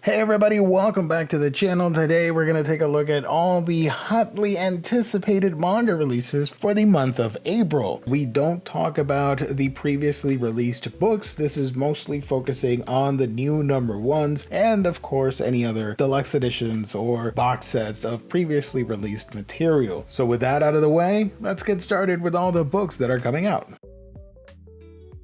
Hey everybody, welcome back to the channel. Today we're going to take a look at all the hotly anticipated manga releases for the month of April. We don't talk about the previously released books. This is mostly focusing on the new number ones and of course any other deluxe editions or box sets of previously released material. So with that out of the way, let's get started with all the books that are coming out.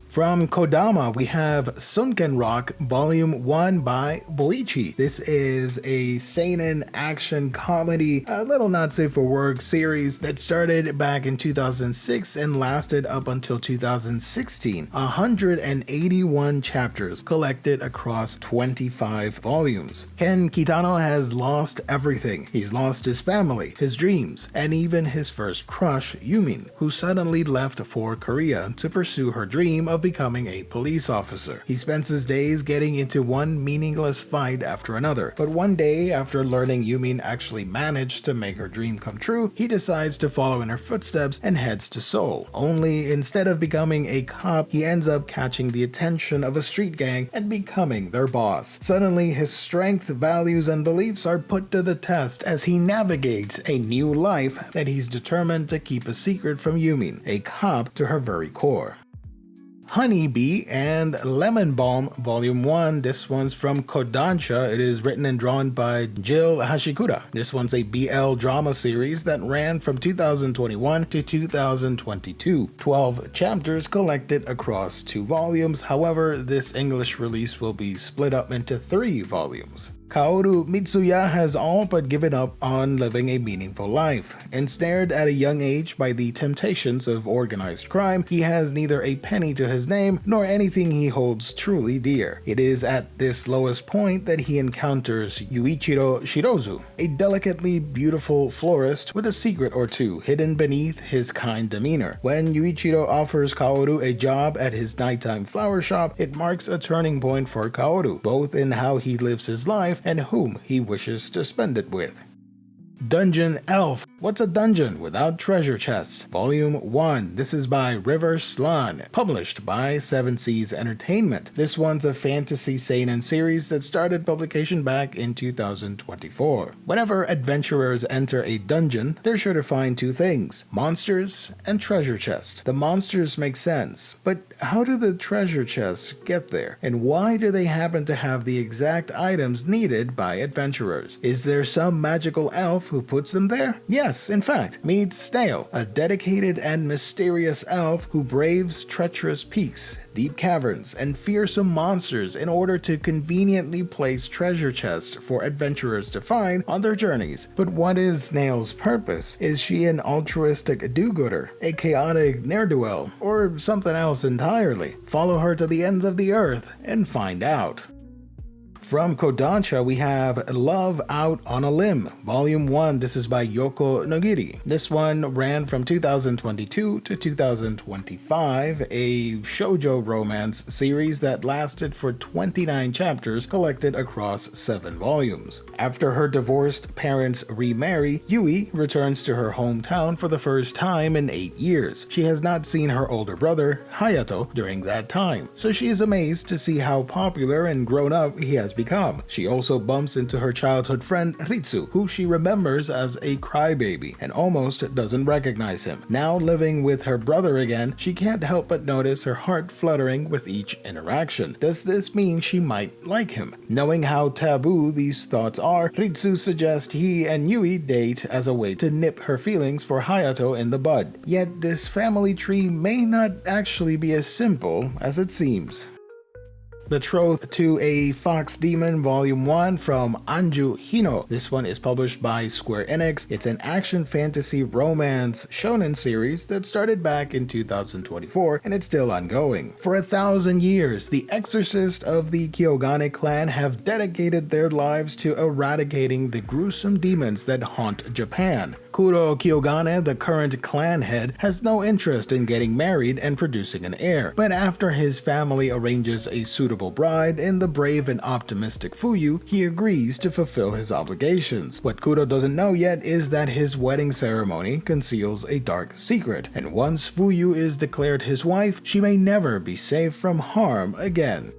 From Kodama, we have Sunken Rock Volume 1 by Boichi. This is a seinen action comedy, a little not safe for work series that started back in 2006 and lasted up until 2016. 181 chapters collected across 25 volumes. Ken Kitano has lost everything. He's lost his family, his dreams, and even his first crush, Yumin, who suddenly left for Korea to pursue her dream of becoming a police officer. He spends his days getting into one meaningless fight after another, but one day, after learning Yumin actually managed to make her dream come true, he decides to follow in her footsteps and heads to Seoul. Only instead of becoming a cop, he ends up catching the attention of a street gang and becoming their boss. Suddenly, his strength, values, and beliefs are put to the test as he navigates a new life that he's determined to keep a secret from Yumin, a cop to her very core. Honeybee and Lemon Balm Volume 1. This one's from Kodansha. It is written and drawn by Jill Hashikura. This one's a BL drama series that ran from 2021 to 2022. 12 chapters collected across 2 volumes. However, this English release will be split up into 3 volumes. Kaoru Mitsuya has all but given up on living a meaningful life. Ensnared at a young age by the temptations of organized crime, he has neither a penny to his name nor anything he holds truly dear. It is at this lowest point that he encounters Yuichiro Shirozu, a delicately beautiful florist with a secret or two hidden beneath his kind demeanor. When Yuichiro offers Kaoru a job at his nighttime flower shop, it marks a turning point for Kaoru, both in how he lives his life and whom he wishes to spend it with. Dungeon Elf. What's a dungeon without treasure chests? Volume 1. This is by River Slan, published by Seven Seas Entertainment. This one's a fantasy seinen series that started publication back in 2024. Whenever adventurers enter a dungeon, they're sure to find 2 things: monsters and treasure chests. The monsters make sense, but how do the treasure chests get there? And why do they happen to have the exact items needed by adventurers? Is there some magical elf who puts them there? Yes, in fact, meet Snail, a dedicated and mysterious elf who braves treacherous peaks, deep caverns, and fearsome monsters in order to conveniently place treasure chests for adventurers to find on their journeys. But what is Snail's purpose? Is she an altruistic do-gooder, a chaotic ne'er-do-well, or something else entirely? Follow her to the ends of the earth and find out. From Kodansha, we have Love Out on a Limb, Volume 1. This is by Yoko Nogiri. This one ran from 2022 to 2025, a shoujo romance series that lasted for 29 chapters collected across 7 volumes. After her divorced parents remarry, Yui returns to her hometown for the first time in 8 years. She has not seen her older brother, Hayato, during that time, so she is amazed to see how popular and grown up he has become. She also bumps into her childhood friend Ritsu, who she remembers as a crybaby and almost doesn't recognize him. Now living with her brother again, she can't help but notice her heart fluttering with each interaction. Does this mean she might like him? Knowing how taboo these thoughts are, Ritsu suggests he and Yui date as a way to nip her feelings for Hayato in the bud. Yet this family tree may not actually be as simple as it seems. The Troth to a Fox Demon Volume 1 from Anju Hino. This one is published by Square Enix. It's an action fantasy romance shonen series that started back in 2024 and it's still ongoing. For 1,000 years, the exorcists of the Kyogane clan have dedicated their lives to eradicating the gruesome demons that haunt Japan. Kuro Kyogane, the current clan head, has no interest in getting married and producing an heir, but after his family arranges a suitable bride in the brave and optimistic Fuyu, he agrees to fulfill his obligations. What Kuro doesn't know yet is that his wedding ceremony conceals a dark secret, and once Fuyu is declared his wife, she may never be safe from harm again.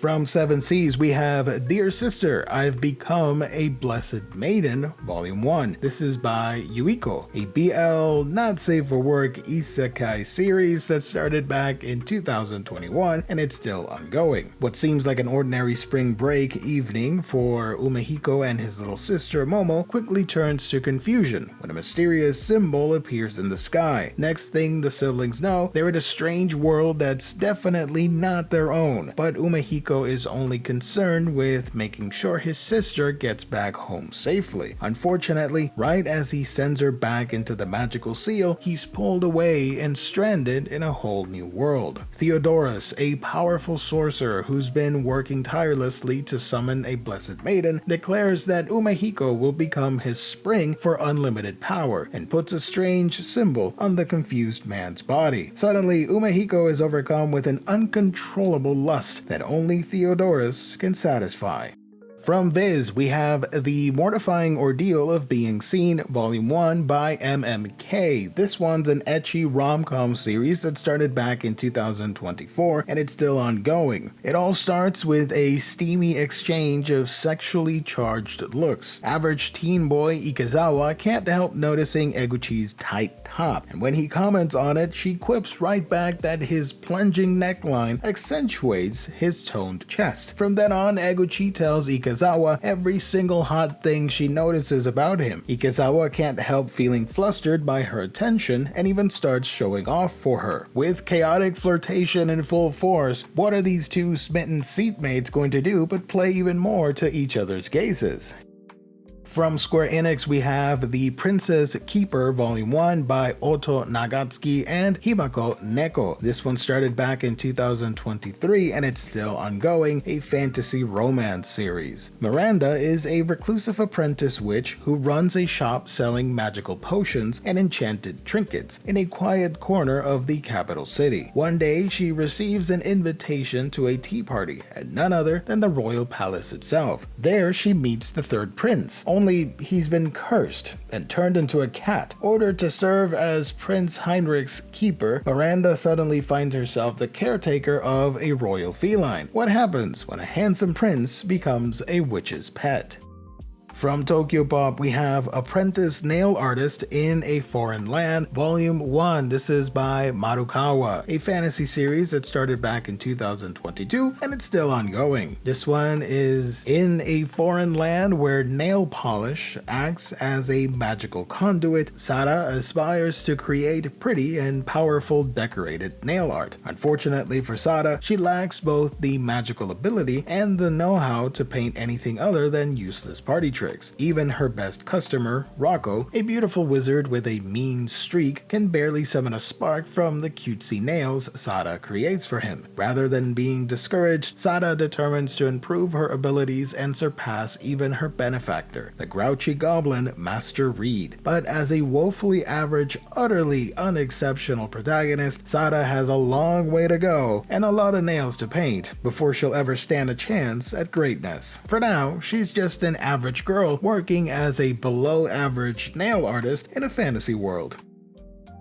From Seven Seas, we have Dear Sister, I've Become a Blessed Maiden, Volume 1. This is by Yuiko, a BL not safe for work isekai series that started back in 2021 and it's still ongoing. What seems like an ordinary spring break evening for Umehiko and his little sister Momo quickly turns to confusion when a mysterious symbol appears in the sky. Next thing the siblings know, they're in a strange world that's definitely not their own, but Umehiko is only concerned with making sure his sister gets back home safely. Unfortunately, right as he sends her back into the magical seal, he's pulled away and stranded in a whole new world. Theodorus, a powerful sorcerer who's been working tirelessly to summon a blessed maiden, declares that Umehiko will become his spring for unlimited power and puts a strange symbol on the confused man's body. Suddenly, Umehiko is overcome with an uncontrollable lust that only Theodorus can satisfy. From Viz, we have The Mortifying Ordeal of Being Seen, Volume 1 by MMK. This one's an ecchi rom-com series that started back in 2024 and it's still ongoing. It all starts with a steamy exchange of sexually charged looks. Average teen boy Ikezawa can't help noticing Eguchi's tight top, and when he comments on it, she quips right back that his plunging neckline accentuates his toned chest. From then on, Eguchi tells Ikezawa every single hot thing she notices about him. Ikezawa can't help feeling flustered by her attention and even starts showing off for her. With chaotic flirtation in full force, what are these two smitten seatmates going to do but play even more to each other's gazes? From Square Enix, we have The Princess Keeper Volume 1 by Oto Nagatsuki and Himako Neko. This one started back in 2023 and it's still ongoing, a fantasy romance series. Miranda is a reclusive apprentice witch who runs a shop selling magical potions and enchanted trinkets in a quiet corner of the capital city. One day, she receives an invitation to a tea party at none other than the royal palace itself. There, she meets the third prince. Only he's been cursed and turned into a cat. Ordered to serve as Prince Heinrich's keeper, Miranda suddenly finds herself the caretaker of a royal feline. What happens when a handsome prince becomes a witch's pet? From Tokyopop, we have Apprentice Nail Artist in a Foreign Land, Volume 1. This is by Marukawa, a fantasy series that started back in 2022 and it's still ongoing. This one is in a foreign land where nail polish acts as a magical conduit. Sara aspires to create pretty and powerful decorated nail art. Unfortunately for Sara, she lacks both the magical ability and the know-how to paint anything other than useless party tricks. Even her best customer, Rocco, a beautiful wizard with a mean streak, can barely summon a spark from the cutesy nails Sada creates for him. Rather than being discouraged, Sada determines to improve her abilities and surpass even her benefactor, the grouchy goblin Master Reed. But as a woefully average, utterly unexceptional protagonist, Sada has a long way to go and a lot of nails to paint before she'll ever stand a chance at greatness. For now, she's just an average girl working as a below-average nail artist in a fantasy world.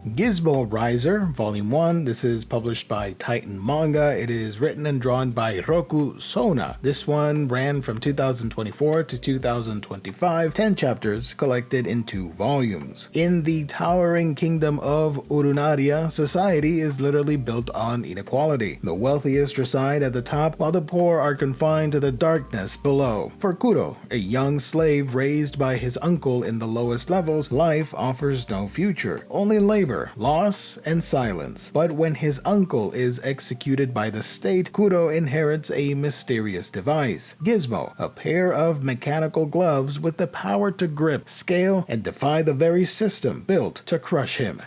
Gizmo Riser, Volume 1. This is published by Titan Manga. It is written and drawn by Roku Sona. This one ran from 2024 to 2025, 10 chapters collected in 2 volumes. In the towering kingdom of Urunaria, society is literally built on inequality. The wealthiest reside at the top, while the poor are confined to the darkness below. For Kuro, a young slave raised by his uncle in the lowest levels, life offers no future, only labor, loss, and silence. But when his uncle is executed by the state, Kuro inherits a mysterious device, Gizmo, a pair of mechanical gloves with the power to grip, scale, and defy the very system built to crush him.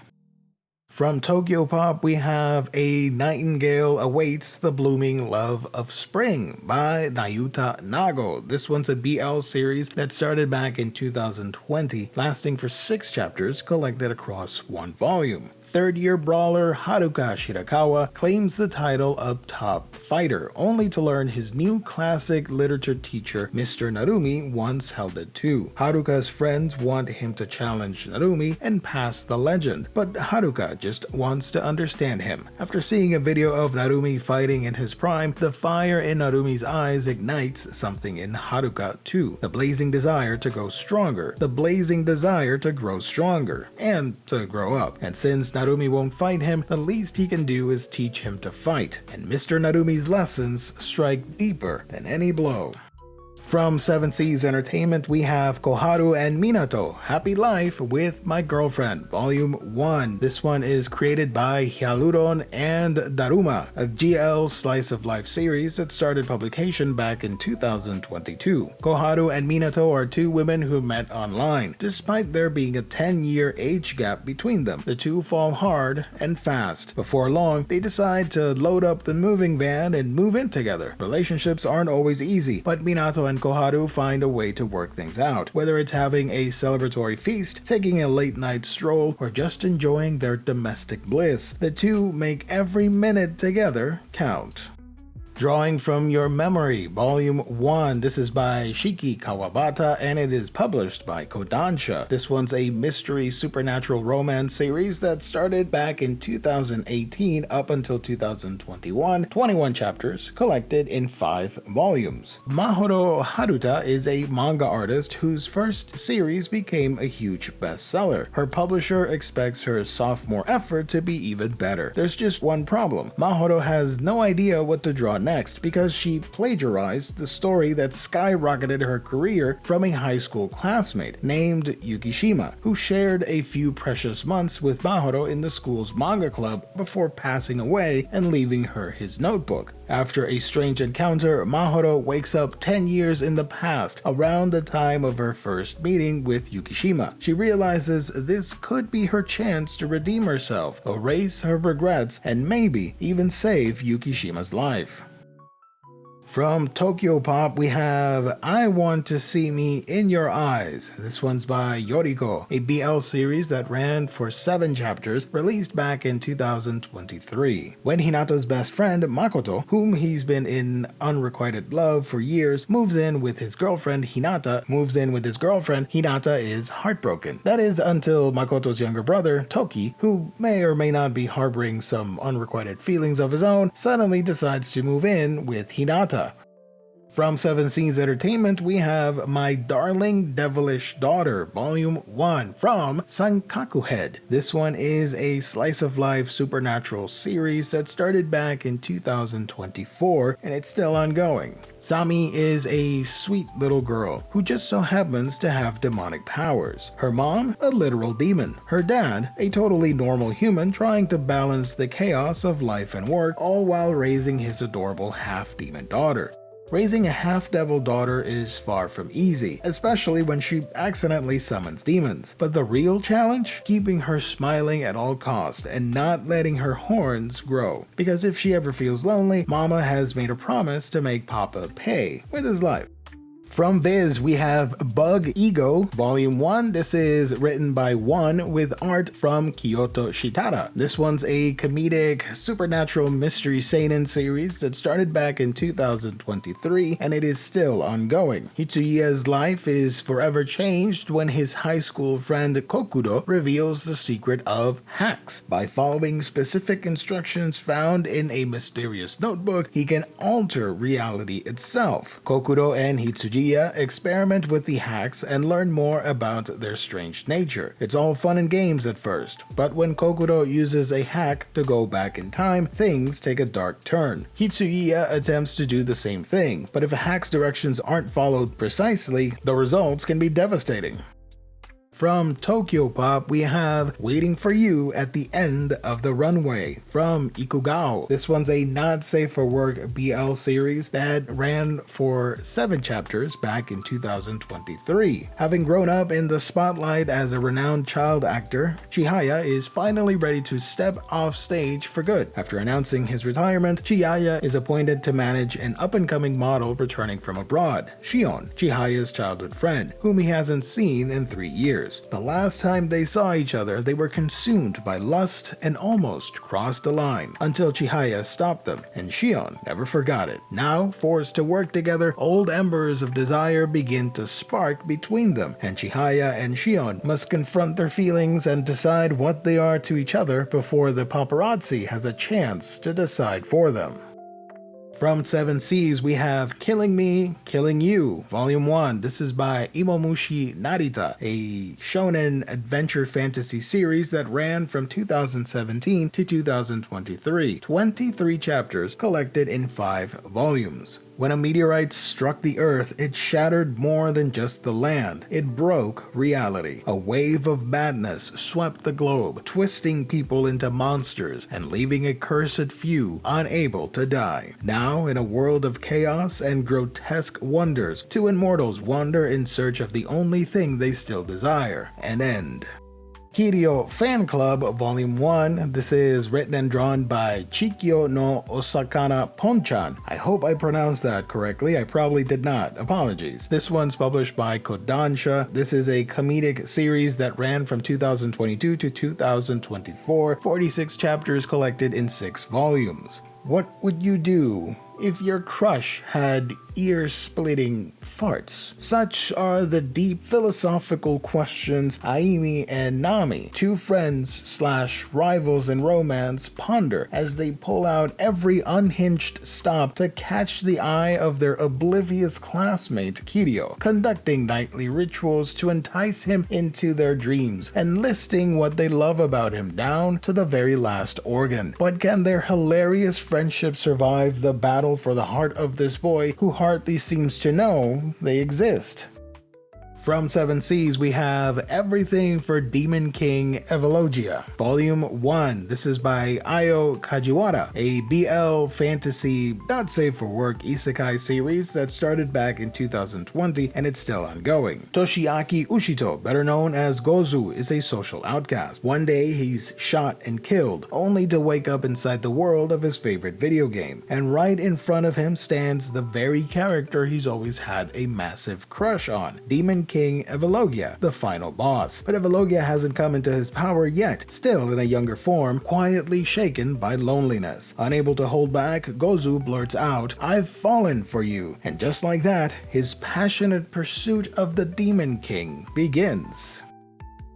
From Tokyopop, we have A Nightingale Awaits the Blooming Love of Spring by Nayuta Nago. This one's a BL series that started back in 2020, lasting for 6 chapters collected across 1 volume. third-year brawler Haruka Shirakawa claims the title of top fighter, only to learn his new classic literature teacher, Mr. Narumi, once held it too. Haruka's friends want him to challenge Narumi and pass the legend, but Haruka just wants to understand him. After seeing a video of Narumi fighting in his prime, the fire in Narumi's eyes ignites something in Haruka too. The blazing desire to go stronger, the blazing desire to grow stronger, and to grow up. And since Narumi won't fight him, the least he can do is teach him to fight. And Mr. Narumi's lessons strike deeper than any blow. From 7 Seas Entertainment, we have Koharu and Minato, Happy Life with My Girlfriend, Volume 1. This one is created by Hyaluron and Daruma, a GL slice of life series that started publication back in 2022. Koharu and Minato are two women who met online. Despite there being a 10-year age gap between them, the two fall hard and fast. Before long, they decide to load up the moving van and move in together. Relationships aren't always easy, but Minato and Koharu find a way to work things out, whether it's having a celebratory feast, taking a late night stroll, or just enjoying their domestic bliss. The two make every minute together count. Drawing from Your Memory, Volume 1. This is by Shiki Kawabata and it is published by Kodansha. This one's a mystery supernatural romance series that started back in 2018 up until 2021. 21 chapters collected in 5 volumes. Mahoro Haruta is a manga artist whose first series became a huge bestseller. Her publisher expects her sophomore effort to be even better. There's just one problem. Mahoro has no idea what to draw next because she plagiarized the story that skyrocketed her career from a high school classmate named Yukishima, who shared a few precious months with Mahoro in the school's manga club before passing away and leaving her his notebook. After a strange encounter, Mahoro wakes up 10 years in the past, around the time of her first meeting with Yukishima. She realizes this could be her chance to redeem herself, erase her regrets, and maybe even save Yukishima's life. From Tokyo Pop, we have I Want to See Me in Your Eyes. This one's by Yoriko, a BL series that ran for 7 chapters, released back in 2023. When Hinata's best friend, Makoto, whom he's been in unrequited love for years, moves in with his girlfriend, Hinata is heartbroken. That is until Makoto's younger brother, Toki, who may or may not be harboring some unrequited feelings of his own, suddenly decides to move in with Hinata. From 7 Seas Entertainment, we have My Darling Devilish Daughter, Volume 1 from Sankaku Head. This one is a slice-of-life supernatural series that started back in 2024, and it's still ongoing. Sami is a sweet little girl who just so happens to have demonic powers. Her mom, a literal demon. Her dad, a totally normal human trying to balance the chaos of life and work, all while raising his adorable half-demon daughter. Raising a half-devil daughter is far from easy, especially when she accidentally summons demons. But the real challenge? Keeping her smiling at all costs and not letting her horns grow. Because if she ever feels lonely, Mama has made a promise to make Papa pay with his life. From Viz, we have Bug Ego, Volume 1. This is written by One with art from Kyoto Shitara. This one's a comedic, supernatural mystery seinen series that started back in 2023, and it is still ongoing. Hitsuya's life is forever changed when his high school friend Kokudo reveals the secret of hacks. By following specific instructions found in a mysterious notebook, he can alter reality itself. Kokudo and Hitsuya experiment with the hacks and learn more about their strange nature. It's all fun and games at first, but when Kokudo uses a hack to go back in time, things take a dark turn. Hitsuya attempts to do the same thing, but if a hack's directions aren't followed precisely, the results can be devastating. From Tokyo Pop, we have Waiting for You at the End of the Runway from Ikugao. This one's a not safe for work BL series that ran for 7 chapters back in 2023. Having grown up in the spotlight as a renowned child actor, Chihaya is finally ready to step off stage for good. After announcing his retirement, Chihaya is appointed to manage an up-and-coming model returning from abroad, Shion, Chihaya's childhood friend, whom he hasn't seen in 3 years. years. The last time they saw each other, they were consumed by lust and almost crossed the line, until Chihaya stopped them, and Shion never forgot it. Now, forced to work together, old embers of desire begin to spark between them, and Chihaya and Shion must confront their feelings and decide what they are to each other before the paparazzi has a chance to decide for them. From Seven Seas, we have Killing Me, Killing You, Volume 1. This is by Imomushi Narita, a shonen adventure fantasy series that ran from 2017 to 2023. 23 chapters collected in 5 volumes. When a meteorite struck the Earth, it shattered more than just the land. It broke reality. A wave of madness swept the globe, twisting people into monsters and leaving a cursed few unable to die. Now, in a world of chaos and grotesque wonders, two immortals wander in search of the only thing they still desire: an end. Kio Fan Club, Volume 1. This is written and drawn by Chikyo no Osakana Ponchan. I hope I pronounced that correctly. I probably did not. Apologies. This one's published by Kodansha. This is a comedic series that ran from 2022 to 2024. 46 chapters collected in 6 volumes. What would you do if your crush had ear-splitting farts? Such are the deep philosophical questions Aimi and Nami, two friends/rivals in romance, ponder as they pull out every unhinged stop to catch the eye of their oblivious classmate Kiryu, conducting nightly rituals to entice him into their dreams and listing what they love about him down to the very last organ. But can their hilarious friendship survive the battle for the heart of this boy who hardly seems to know they exist? From Seven Seas, we have Everything for Demon King Evologia, Volume 1. This is by Ayo Kajiwara, a BL fantasy, not safe for work isekai series that started back in 2020 and it's still ongoing. Toshiaki Ushito, better known as Gozu, is a social outcast. One day he's shot and killed, only to wake up inside the world of his favorite video game. And right in front of him stands the very character he's always had a massive crush on, Demon King Evologia, the final boss. But Evologia hasn't come into his power yet, still in a younger form, quietly shaken by loneliness. Unable to hold back, Gozu blurts out, "I've fallen for you." And just like that, his passionate pursuit of the Demon King begins.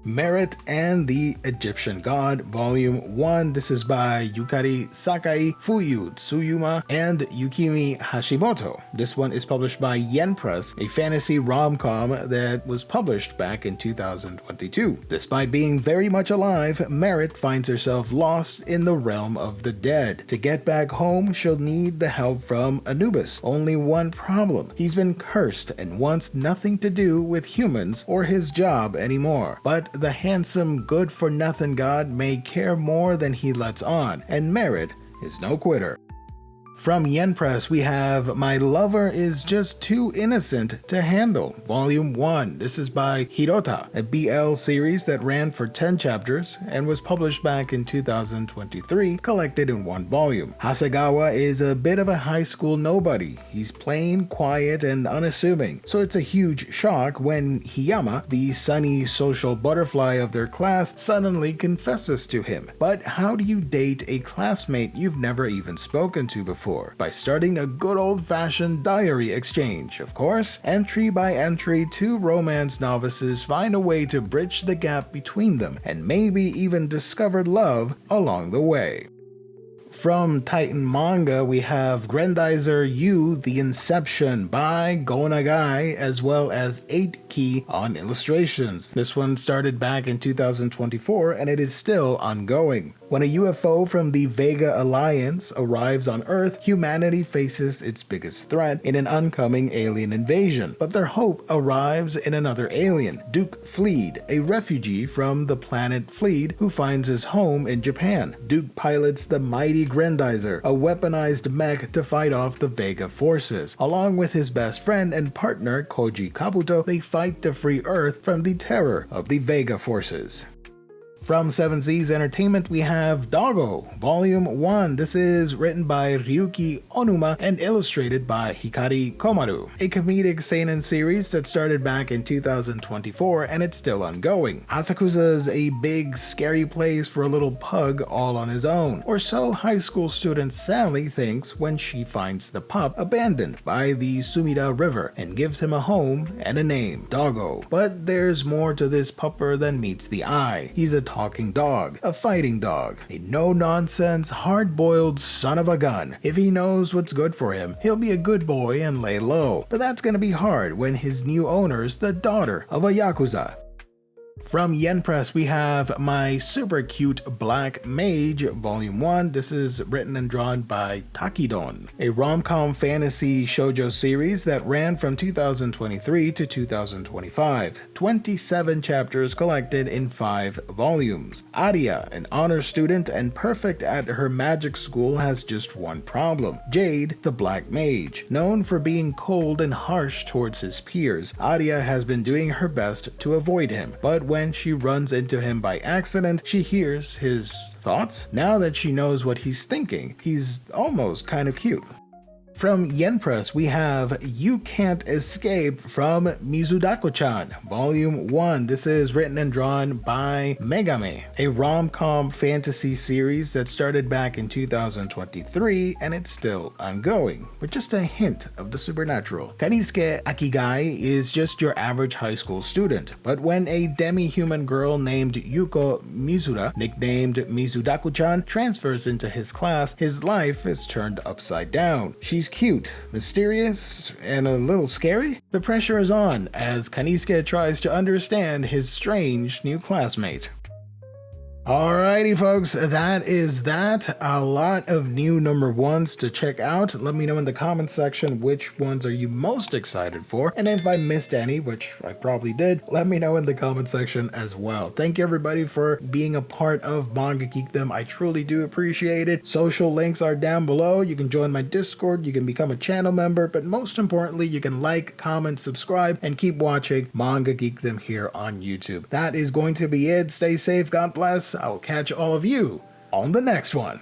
Merit and the Egyptian God, Volume 1. This is by Yukari Sakai, Fuyu Tsuyuma, and Yukimi Hashimoto. This one is published by Yen Press, a fantasy rom-com that was published back in 2022. Despite being very much alive, Merit finds herself lost in the realm of the dead. To get back home, she'll need the help from Anubis. Only one problem: he's been cursed and wants nothing to do with humans or his job anymore. But the handsome, good-for-nothing god may care more than he lets on, and Merit is no quitter. From Yen Press, we have My Lover is Just Too Innocent to Handle, Volume 1. This is by Hirota, a BL series that ran for 10 chapters and was published back in 2023, collected in 1 volume. Hasegawa is a bit of a high school nobody. He's plain, quiet, and unassuming, so it's a huge shock when Hiyama, the sunny social butterfly of their class, suddenly confesses to him. But how do you date a classmate you've never even spoken to before? By starting a good old-fashioned diary exchange, of course. Entry by entry, two romance novices find a way to bridge the gap between them and maybe even discover love along the way. From Titan Manga, we have Grendizer U, The Inception by Go Nagai, as well as 8 on illustrations. This one started back in 2024 and it is still ongoing. When a UFO from the Vega Alliance arrives on Earth, humanity faces its biggest threat in an oncoming alien invasion. But their hope arrives in another alien, Duke Fleed, a refugee from the planet Fleed who finds his home in Japan. Duke pilots the mighty Grendizer, a weaponized mech, to fight off the Vega forces. Along with his best friend and partner Koji Kabuto, they fight to free Earth from the terror of the Vega forces. From 7 Seas Entertainment, we have Doggo, Volume 1. This is written by Ryuki Onuma and illustrated by Hikari Komaru, a comedic seinen series that started back in 2024 and it's still ongoing. Asakusa's a big, scary place for a little pug all on his own, or so high school student Sally thinks when she finds the pup abandoned by the Sumida River and gives him a home and a name, Doggo. But there's more to this pupper than meets the eye. He's a talking dog, a fighting dog, a no-nonsense, hard-boiled son of a gun. If he knows what's good for him, he'll be a good boy and lay low. But that's gonna be hard when his new owner's the daughter of a Yakuza. From Yen Press, we have My Super Cute Black Mage, Volume 1. This is written and drawn by Takidon, a rom-com fantasy shoujo series that ran from 2023 to 2025. 27 chapters collected in 5 volumes. Aria, an honor student and perfect at her magic school, has just one problem. Jade, the Black Mage. Known for being cold and harsh towards his peers, Aria has been doing her best to avoid him, but when she runs into him by accident, she hears his thoughts. Now that she knows what he's thinking, he's almost kind of cute. From Yen Press, we have You Can't Escape from Mizudako-chan, Volume 1. This is written and drawn by Megame, a rom-com fantasy series that started back in 2023 and it's still ongoing, with just a hint of the supernatural. Kanisuke Akigai is just your average high school student, but when a demi-human girl named Yuko Mizura, nicknamed Mizudako-chan, transfers into his class, his life is turned upside down. She's cute, mysterious, and a little scary. The pressure is on as Kanisuke tries to understand his strange new classmate. Alrighty folks, that is that. A lot of new number 1s to check out. Let me know in the comment section which ones are you most excited for, and if I missed any, which I probably did, let me know in the comment section as well. Thank you everybody for being a part of Manga GEEKDOM. I truly do appreciate it. Social links are down below. You can join my Discord, you can become a channel member, but most importantly, you can like, comment, subscribe, and keep watching Manga GEEKDOM here on YouTube. That is going to be it. Stay safe, God bless. I will catch all of you on the next one.